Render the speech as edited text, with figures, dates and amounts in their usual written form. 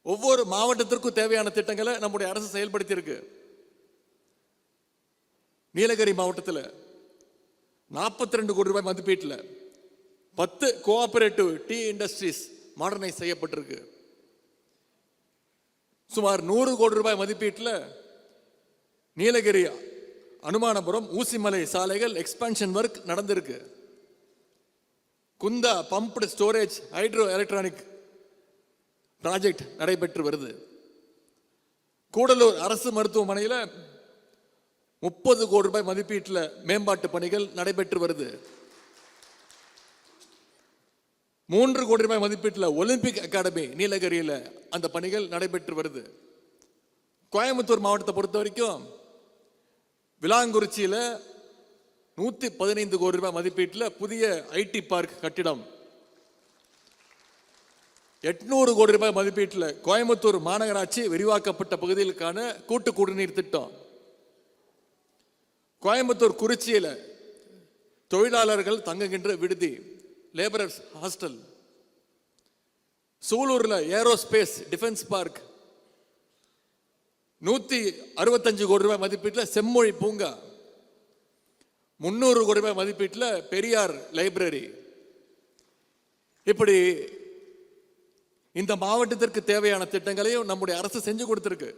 ஒவ்வொரு மாவட்டத்திற்கும் தேவையான திட்டங்களை நம்முடைய அரசு செயல்படுத்தி இருக்கு. நீலகிரி மாவட்டத்தில் 42 கோடி ரூபாய் மதிப்பீட்டில் 10 கோஆபரேட்டிவ் டீ இண்டஸ்ட்ரீஸ் மாடர்னைஸ் செய்யப்பட்டிருக்கு. சுமார் 100 கோடி ரூபாய் மதிப்பீட்டில் நீலகிரி அனுமானபுரம் ஊசிமலை சாலைகள் எக்ஸ்பான்ஷன் ஒர்க் நடந்திருக்கு. Kundah pumped storage hydro electronic project நடைபெற்று வருது. கூடலூர் அரசு மருத்துவமனையில் 30 கோடி ரூபாய் மதிப்பீட்டில் மேம்பாட்டு பணிகள் நடைபெற்று வருது. 3 கோடி ரூபாய் மதிப்பீட்டில் ஒலிம்பிக் அகாடமி நீலகிரியில் அந்த பணிகள் நடைபெற்று வருது. கோயம்புத்தூர் மாவட்டத்தை பொறுத்த வரைக்கும் விளாங்குறிச்சியில் 115 கோடி ரூபாய் மதிப்பீட்டில் புதிய ஐடி பார்க் கட்டிடம், 800 கோடி ரூபாய் மதிப்பீட்டில் கோயம்புத்தூர் மாநகராட்சி விரிவாக்கப்பட்ட பகுதிகளுக்கான கூட்டு குடிநீர் திட்டம், கோயம்புத்தூர் குறிச்சியில் தொழிலாளர்கள் தங்குகின்ற விடுதி லேபரர்ஸ் ஹாஸ்டல், சூலூரில் ஏரோஸ்பேஸ் டிஃபென்ஸ் பார்க், 165 கோடி ரூபாய் மதிப்பீட்டில் செம்மொழி பூங்கா, 300 கோடி ரூபாய் மதிப்பீட்டில் பெரியார் லைப்ரரி. இப்படி இந்த மாவட்டத்திற்கு தேவையான திட்டங்களையும் நம்முடைய அரசு செஞ்சு கொடுத்திருக்கு.